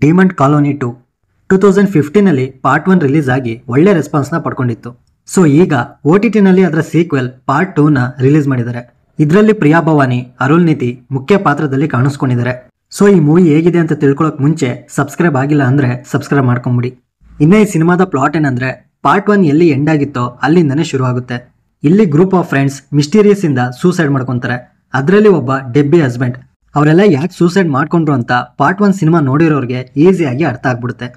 ಡೀಮಂಡ್ colony 2 2015 ನಲ್ಲಿ part 1 release ಆಗಿ ಒಳ್ಳೆ ರೆಸ್ಪಾನ್ಸ್ನ ಪಡ್ಕೊಂಡಿತ್ತು. ಸೊ ಈಗ OTT ನಲ್ಲಿ ಅದರ ಸೀಕ್ವೆಲ್ ಪಾರ್ಟ್ 2 ನ ರಿಲೀಸ್ ಮಾಡಿದ್ದಾರೆ. ಇದರಲ್ಲಿ ಪ್ರಿಯಾ ಭವಾನಿ, ಅರುಳ್ ನಿತಿ ಮುಖ್ಯ ಪಾತ್ರದಲ್ಲಿ ಕಾಣಿಸ್ಕೊಂಡಿದ್ದಾರೆ. ಸೊ ಈ ಮೂವಿ ಹೇಗಿದೆ ಅಂತ ತಿಳ್ಕೊಳ್ಳೋಕೆ ಮುಂಚೆ ಸಬ್ಸ್ಕ್ರೈಬ್ ಆಗಿಲ್ಲ ಅಂದ್ರೆ ಸಬ್ಸ್ಕ್ರೈಬ್ ಮಾಡ್ಕೊಂಬಿಡಿ. ಇನ್ನ ಈ ಸಿನಿಮಾದ ಪ್ಲಾಟ್ ಏನಂದ್ರೆ ಪಾರ್ಟ್ 1 ಎಲ್ಲಿ ಎಂಡ್ ಆಗಿತ್ತೋ ಅಲ್ಲಿಂದನೇ ಶುರು ಆಗುತ್ತೆ. ಇಲ್ಲಿ ಗ್ರೂಪ್ ಆಫ್ ಫ್ರೆಂಡ್ಸ್ ಮಿಸ್ಟೀರಿಯಸ್ ಇಂದ ಸೂಸೈಡ್ ಮಾಡ್ಕೊಂತಾರೆ. ಅದರಲ್ಲಿ ಒಬ್ಬ ಡೆಬ್ಬಿ ಹಸ್ಬೆಂಡ್. ಅವರೆಲ್ಲ ಯಾಕೆ ಸೂಸೈಡ್ ಮಾಡ್ಕೊಂಡ್ರು ಅಂತ ಪಾರ್ಟ್ 1 ಸಿನಿಮಾ ನೋಡಿರೋರಿಗೆ ಈಸಿಯಾಗಿ ಅರ್ಥ ಆಗ್ಬಿಡುತ್ತೆ.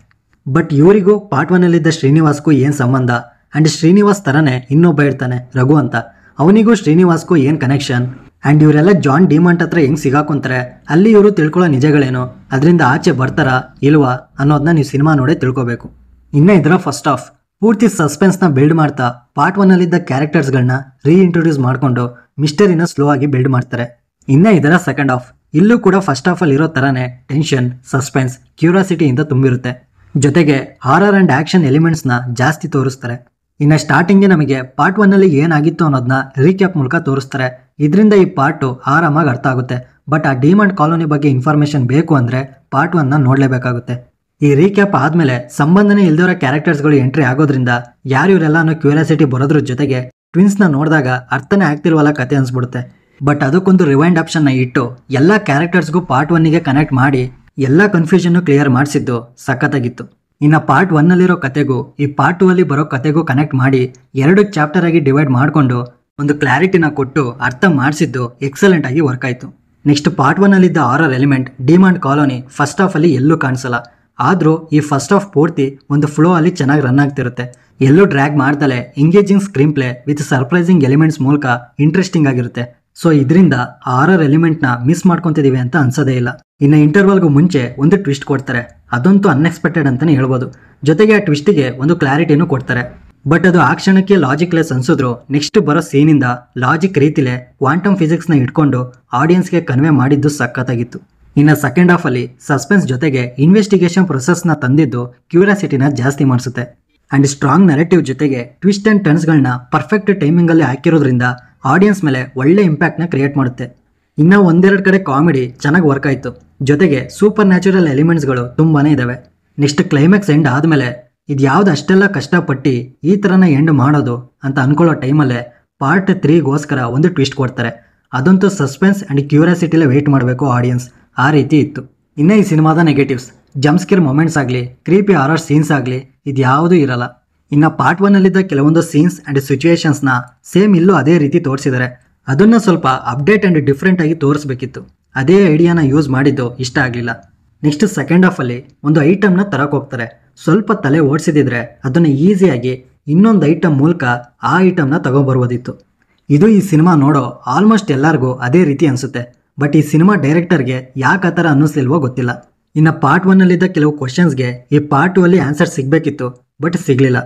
ಬಟ್ ಇವರಿಗೂ ಪಾರ್ಟ್ 1 ಅಲ್ಲಿದ್ದ ಶ್ರೀನಿವಾಸ್ಗೂ ಏನ್ ಸಂಬಂಧ, ಅಂಡ್ ಶ್ರೀನಿವಾಸ್ ತರನೇ ಇನ್ನೊಬ್ಬ ಇರ್ತಾನೆ ರಘು ಅಂತ, ಅವನಿಗೂ ಶ್ರೀನಿವಾಸ್ಗೂ ಏನ್ ಕನೆಕ್ಷನ್, ಅಂಡ್ ಇವರೆಲ್ಲ ಜಾನ್ ಡಿಮಾಂಟ್ ಹತ್ರ ಹೆಂಗ್ ಸಿಗಾಕೊಂತಾರೆ, ಅಲ್ಲಿ ಇವರು ತಿಳ್ಕೊಳ್ಳೋ ನಿಜಗಳೇನು, ಅದರಿಂದ ಆಚೆ ಬರ್ತಾರಾ ಇಲ್ವಾ ಅನ್ನೋದನ್ನ ನೀವು ಸಿನಿಮಾ ನೋಡೇ ತಿಳ್ಕೊಬೇಕು. ಇನ್ನ ಇದರ ಫಸ್ಟ್ ಹಾಫ್ ಪೂರ್ತಿ ಸಸ್ಪೆನ್ಸ್ ನ ಬಿಲ್ಡ್ ಮಾಡ್ತಾ ಪಾರ್ಟ್ 1 ಅಲ್ಲಿದ್ದ ಕ್ಯಾರೆಕ್ಟರ್ಸ್ಗಳನ್ನ ರೀಇಂಟ್ರೊಡ್ಯೂಸ್ ಮಾಡ್ಕೊಂಡು ಮಿಸ್ಟರಿನ ಸ್ಲೋ ಆಗಿ ಬಿಲ್ಡ್ ಮಾಡ್ತಾರೆ. ಇನ್ನ ಇದರ ಸೆಕೆಂಡ್ ಹಾಫ್ ಇಲ್ಲೂ ಕೂಡ ಫಸ್ಟ್ ಹಾಫ್ ಅಲ್ಲಿ ಇರೋ ತರಾನೇ ಟೆನ್ಷನ್, ಸಸ್ಪೆನ್ಸ್, ಕ್ಯೂರಿಯಾಸಿಟಿ ಇಂದ ತುಂಬಿರುತ್ತೆ. ಜೊತೆಗೆ ಹಾರರ್ ಅಂಡ್ ಆಕ್ಷನ್ ಎಲಿಮೆಂಟ್ಸ್ ನ ಜಾಸ್ತಿ ತೋರಿಸ್ತಾರೆ. ಇನ್ನ ಸ್ಟಾರ್ಟಿಂಗ್ ನಮಗೆ ಪಾರ್ಟ್ 1 ಅಲ್ಲಿ ಏನಾಗಿತ್ತು ಅನ್ನೋದನ್ನ ರೀಕ್ಯಾಪ್ ಮೂಲಕ ತೋರಿಸ್ತಾರೆ. ಇದರಿಂದ ಈ ಪಾರ್ಟ್ ಆರಾಮಾಗಿ ಅರ್ಥ ಆಗುತ್ತೆ. ಬಟ್ ಆ ಡಿಮಾಂಡ್ ಕಾಲೋನಿ ಬಗ್ಗೆ ಇನ್ಫಾರ್ಮೇಶನ್ ಬೇಕು ಅಂದ್ರೆ ಪಾರ್ಟ್ 1 ನ ನೋಡ್ಲೇಬೇಕಾಗುತ್ತೆ. ಈ ರೀಕ್ಯಾಪ್ ಆದ್ಮೇಲೆ ಸಂಬಂಧನೇ ಇಲ್ದಿರೋ ಕ್ಯಾರೆಕ್ಟರ್ಸ್ಗಳು ಎಂಟ್ರಿ ಆಗೋದ್ರಿಂದ ಯಾರು ಇವರೆಲ್ಲ ಅನ್ನೋ ಕ್ಯೂರಿಯಾಸಿಟಿ ಬರೋದ್ರ ಜೊತೆಗೆ ಟ್ವಿನ್ಸ್ ನ ನೋಡಿದಾಗ ಅರ್ಥನೇ ಆಗ್ತಿಲ್ವಲ್ಲ ಕತೆ ಅನ್ಸ್ಬಿಡುತ್ತೆ. ಬಟ್ ಅದಕ್ಕೊಂದು ರಿವೈಂಡ್ ಆಪ್ಷನ್ ನ ಇಟ್ಟು ಎಲ್ಲ ಕ್ಯಾರೆಕ್ಟರ್ಸ್ಗೂ ಪಾರ್ಟ್ 1 ಗೆ ಕನೆಕ್ಟ್ ಮಾಡಿ ಎಲ್ಲ ಕನ್ಫ್ಯೂಷನ್ ಕ್ಲಿಯರ್ ಮಾಡಿಸಿದ್ದು ಸಖತ್ತಾಗಿತ್ತು. ಇನ್ನ ಪಾರ್ಟ್ 1 ಅಲ್ಲಿರೋ ಕತೆಗೂ ಈ ಪಾರ್ಟ್ 2 ಅಲ್ಲಿ ಬರೋ ಕತೆಗೂ ಕನೆಕ್ಟ್ ಮಾಡಿ 2 ಚಾಪ್ಟರ್ ಆಗಿ ಡಿವೈಡ್ ಮಾಡ್ಕೊಂಡು ಒಂದು ಕ್ಲಾರಿಟಿನ ಕೊಟ್ಟು ಅರ್ಥ ಮಾಡಿಸಿದ್ದು ಎಕ್ಸಲೆಂಟ್ ಆಗಿ ವರ್ಕ್ ಆಯ್ತು. ನೆಕ್ಸ್ಟ್ ಪಾರ್ಟ್ 1 ಅಲ್ಲಿದ್ದ horror element demand colony first half ಅಲ್ಲಿ ಎಲ್ಲೂ ಕಾಣಿಸಲ್ಲ. ಆದ್ರೂ ಈ ಫಸ್ಟ್ ಹಾಫ್ ಪೂರ್ತಿ ಒಂದು ಫ್ಲೋ ಅಲ್ಲಿ ಚೆನ್ನಾಗಿ ರನ್ ಆಗ್ತಿರುತ್ತೆ. ಎಲ್ಲೂ ಡ್ರ್ಯಾಗ್ ಮಾಡ್ದಲೆ engaging screenplay with surprising elements ಮೂಲಕ ಇಂಟ್ರೆಸ್ಟಿಂಗ್ ಆಗಿರುತ್ತೆ. ಸೊ ಇದರಿಂದ ಹಾರರ್ ಎಲಿಮೆಂಟ್ ನ ಮಿಸ್ ಮಾಡ್ಕೊಂತಿದೀವಿ ಅಂತ ಅನ್ಸೋದೇ ಇಲ್ಲ. ಇನ್ನು ಇಂಟರ್ವಲ್ಗೂ ಮುಂಚೆ ಒಂದು ಟ್ವಿಸ್ಟ್ ಕೊಡ್ತಾರೆ. ಅದಂತೂ ಅನ್ಎಕ್ಸ್ಪೆಕ್ಟೆಡ್ ಅಂತಾನೆ ಹೇಳ್ಬೋದು. ಜೊತೆಗೆ ಆ ಟ್ವಿಸ್ಟಿಗೆ ಒಂದು ಕ್ಲಾರಿಟಿನೂ ಕೊಡ್ತಾರೆ. ಬಟ್ ಅದು ಆ ಕ್ಷಣಕ್ಕೆ ಲಾಜಿಕ್ ಲೆಸ್ ಅನ್ಸಿದ್ರು ನೆಕ್ಸ್ಟ್ ಬರೋ ಸೀನಿಂದ ಲಾಜಿಕ್ ರೀತಿಲೇ ಕ್ವಾಂಟಮ್ ಫಿಸಿಕ್ಸ್ ನ ಇಟ್ಕೊಂಡು ಆಡಿಯನ್ಸ್ಗೆ ಕನ್ವೆ ಮಾಡಿದ್ದು ಸಖತ್ತಾಗಿತ್ತು. ಇನ್ನು ಸೆಕೆಂಡ್ ಹಾಫ್ ಅಲ್ಲಿ ಸಸ್ಪೆನ್ಸ್ ಜೊತೆಗೆ ಇನ್ವೆಸ್ಟಿಗೇಷನ್ ಪ್ರೊಸೆಸ್ ನ ತಂದಿದ್ದು ಕ್ಯೂರಿಯಾಸಿಟಿನ ಜಾಸ್ತಿ ಮಾಡಿಸುತ್ತೆ. ಅಂಡ್ ಸ್ಟ್ರಾಂಗ್ ನೆರೆಟಿವ್ ಜೊತೆಗೆ ಟ್ವಿಸ್ಟ್ ಅಂಡ್ ಟರ್ನ್ಸ್ ಗಳನ್ನ ಪರ್ಫೆಕ್ಟ್ ಟೈಮಿಂಗ್ ಅಲ್ಲಿ ಹಾಕಿರೋದ್ರಿಂದ ಆಡಿಯನ್ಸ್ ಮೇಲೆ ಒಳ್ಳೆ ಇಂಪ್ಯಾಕ್ಟ್ ನ ಕ್ರಿಯೇಟ್ ಮಾಡುತ್ತೆ. ಇನ್ನ ಒಂದೆರಡು ಕಡೆ ಕಾಮಿಡಿ ಚೆನ್ನಾಗಿ ವರ್ಕ್ ಆಯ್ತು. ಜೊತೆಗೆ ಸೂಪರ್ ನ್ಯಾಚುರಲ್ ಎಲಿಮೆಂಟ್ಸ್ ಗಳು ತುಂಬಾನೇ ಇದಾವೆ. ನೆಕ್ಸ್ಟ್ ಕ್ಲೈಮ್ಯಾಕ್ಸ್ ಎಂಡ್ ಆದ್ಮೇಲೆ ಇದು ಯಾವ್ದು ಅಷ್ಟೆಲ್ಲ ಕಷ್ಟಪಟ್ಟು ಈ ತರನ ಎಂಡ್ ಮಾಡೋದು ಅಂತ ಅನ್ಕೊಳ್ಳೋ ಟೈಮಲ್ಲೇ ಪಾರ್ಟ್ 3ಗೋಸ್ಕರ ಒಂದು ಟ್ವಿಸ್ಟ್ ಕೊಡ್ತಾರೆ. ಅದಂತೂ ಸಸ್ಪೆನ್ಸ್ ಅಂಡ್ ಕ್ಯೂರಿಯಾಸಿಟಿಲೇ ವೇಟ್ ಮಾಡಬೇಕು ಆಡಿಯನ್ಸ್, ಆ ರೀತಿ ಇತ್ತು. ಇನ್ನ ಈ ಸಿನಿಮಾದ ನೆಗೆಟಿವ್ಸ್ ಜಂಪ್ಸ್ಕೇರ್ ಮೊಮೆಂಟ್ಸ್ ಆಗಲಿ, ಕ್ರೀಪಿ ಹಾರರ್ ಸೀನ್ಸ್ ಆಗಲಿ ಇದು ಯಾವುದೂ ಇರಲ್ಲ. ಇನ್ನ ಪಾರ್ಟ್ 1 ಅಲ್ಲಿದ್ದ ಕೆಲವೊಂದು ಸೀನ್ಸ್ ಅಂಡ್ ಸಿಚುವೇಶನ್ಸ್ ನ ಸೇಮ್ ಇಲ್ಲೂ ಅದೇ ರೀತಿ ತೋರಿಸಿದ್ದಾರೆ. ಅದನ್ನ ಸ್ವಲ್ಪ ಅಪ್ಡೇಟ್ ಅಂಡ್ ಡಿಫ್ರೆಂಟ್ ಆಗಿ ತೋರಿಸ್ಬೇಕಿತ್ತು. ಅದೇ ಐಡಿಯಾನ ಯೂಸ್ ಮಾಡಿದ್ದು ಇಷ್ಟ ಆಗಲಿಲ್ಲ. ನೆಕ್ಸ್ಟ್ ಸೆಕೆಂಡ್ ಹಾಫ್ ಅಲ್ಲಿ ಒಂದು ಐಟಮ್ನ ತರಕ್ ಹೋಗ್ತಾರೆ. ಸ್ವಲ್ಪ ತಲೆ ಓಡಿಸಿದ್ರೆ ಅದನ್ನ ಈಸಿಯಾಗಿ ಇನ್ನೊಂದು ಐಟಮ್ ಮೂಲಕ ಆ ಐಟಮ್ನ ತಗೊಂಡ್ಬರ್ಬೋದಿತ್ತು. ಇದು ಈ ಸಿನಿಮಾ ನೋಡೋ ಆಲ್ಮೋಸ್ಟ್ ಎಲ್ಲರಿಗೂ ಅದೇ ರೀತಿ ಅನ್ಸುತ್ತೆ. ಬಟ್ ಈ ಸಿನಿಮಾ ಡೈರೆಕ್ಟರ್ಗೆ ಯಾಕೆ ಆ ಥರ ಅನ್ನಿಸ್ಲಿಲ್ವೋ ಗೊತ್ತಿಲ್ಲ. ಇನ್ನು ಪಾರ್ಟ್ 1 ಅಲ್ಲಿದ್ದ ಕೆಲವು ಕ್ವಶನ್ಸ್ಗೆ ಈ ಪಾರ್ಟ್ 2 ಅಲ್ಲಿ ಆನ್ಸರ್ ಸಿಗಬೇಕಿತ್ತು, ಬಟ್ ಸಿಗಲಿಲ್ಲ.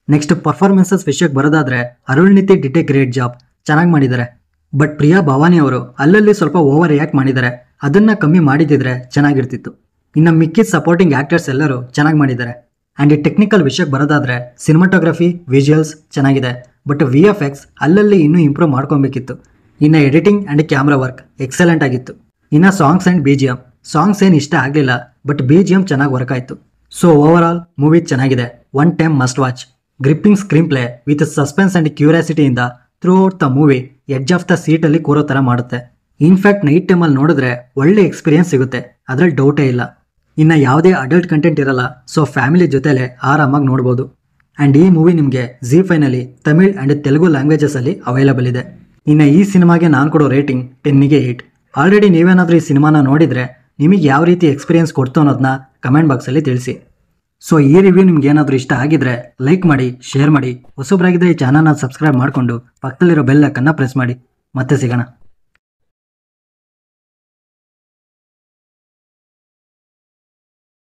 ನೆಕ್ಸ್ಟ್ ಪರ್ಫಾರ್ಮೆನ್ಸಸ್ ವಿಷಯಕ್ಕೆ ಬರೋದಾದ್ರೆ Arul ನಿತಿ did A great job, ಚೆನ್ನಾಗಿ ಮಾಡಿದ್ದಾರೆ. ಬಟ್ ಪ್ರಿಯಾ ಭವಾನಿ ಅವರು ಅಲ್ಲಲ್ಲಿ ಸ್ವಲ್ಪ ಓವರ್ ರಿಯಾಕ್ಟ್ ಮಾಡಿದ್ದಾರೆ. ಅದನ್ನ ಕಮ್ಮಿ ಮಾಡಿದಿದ್ರೆ ಚೆನ್ನಾಗಿರ್ತಿತ್ತು. ಇನ್ನು ಮಿಕ್ಕಿದ ಸಪೋರ್ಟಿಂಗ್ ಆಕ್ಟರ್ಸ್ ಎಲ್ಲರೂ ಚೆನ್ನಾಗಿ ಮಾಡಿದ್ದಾರೆ. ಆ್ಯಂಡ್ ಈ ಟೆಕ್ನಿಕಲ್ ವಿಷಯಕ್ಕೆ ಬರೋದಾದ್ರೆ ಸಿನಿಮಾಟೋಗ್ರಫಿ, ವಿಜುವಲ್ಸ್ ಚೆನ್ನಾಗಿದೆ. ಬಟ್ VFX ಅಲ್ಲಲ್ಲಿ ಇನ್ನೂ ಇಂಪ್ರೂವ್ ಮಾಡ್ಕೊಬೇಕಿತ್ತು. ಇನ್ನು editing and camera work excellent ಆಗಿತ್ತು. ಇನ್ನು ಸಾಂಗ್ಸ್ ಆ್ಯಂಡ್ BGM ಸಾಂಗ್ಸ್ ಏನು ಇಷ್ಟ ಆಗಲಿಲ್ಲ, ಬಟ್ BGM ಚೆನ್ನಾಗಿ ವರ್ಕ್ ಆಯಿತು. ಸೊ ಓವರ್ ಆಲ್ ಮೂವಿ ಚೆನ್ನಾಗಿದೆ, one time must watch. Gripping screenplay with suspense and ಕ್ಯೂರಿಯಾಸಿಟಿಯಿಂದ throughout the movie edge of the ಸೀಟಲ್ಲಿ ಕೂರೋ ಥರ ಮಾಡುತ್ತೆ. ಇನ್ಫ್ಯಾಕ್ಟ್ ನೈಟ್ ಟೈಮಲ್ಲಿ ನೋಡಿದ್ರೆ ಒಳ್ಳೆ ಎಕ್ಸ್ಪೀರಿಯನ್ಸ್ ಸಿಗುತ್ತೆ, ಅದರಲ್ಲಿ ಡೌಟೇ ಇಲ್ಲ. ಇನ್ನು ಯಾವುದೇ ಅಡಲ್ಟ್ ಕಂಟೆಂಟ್ ಇರಲ್ಲ, ಸೊ ಫ್ಯಾಮಿಲಿ ಜೊತೆಲೇ ಆರಾಮಾಗಿ ನೋಡ್ಬೋದು. ಆ್ಯಂಡ್ ಈ ಮೂವಿ ನಿಮಗೆ ZEE5 ನಲ್ಲಿ ತಮಿಳ್ ಆ್ಯಂಡ್ ತೆಲುಗು ಲ್ಯಾಂಗ್ವೇಜಸಲ್ಲಿ ಅವೈಲಬಲ್ ಇದೆ. ಇನ್ನು ಈ ಸಿನಿಮಾಗೆ ನಾನು ಕೊಡೋ ರೇಟಿಂಗ್ 10ಗೆ 8. ಆಲ್ರೆಡಿ ನೀವೇನಾದರೂ ಈ ಸಿನಿಮಾನ ನೋಡಿದರೆ ನಿಮಗೆ ಯಾವ ರೀತಿ ಎಕ್ಸ್ಪೀರಿಯನ್ಸ್ ಕೊಡ್ತು ಅನ್ನೋದನ್ನ ಕಮೆಂಟ್ ಬಾಕ್ಸಲ್ಲಿ ತಿಳಿಸಿ. ಸೊ ಈ ರಿವ್ಯೂ ನಿಮ್ಗೆ ಏನಾದರೂ ಇಷ್ಟ ಆಗಿದ್ರೆ ಲೈಕ್ ಮಾಡಿ, ಶೇರ್ ಮಾಡಿ. ಹೊಸಬ್ರಾಗಿದ್ದರೆ ಈ ಚಾನಲ್ನ ಸಬ್ಸ್ಕ್ರೈಬ್ ಮಾಡಿಕೊಂಡು ಪಕ್ಕದಲ್ಲಿರೋ ಬೆಲ್ ಐಕನ್ನ ಪ್ರೆಸ್ ಮಾಡಿ. ಮತ್ತೆ ಸಿಗೋಣ.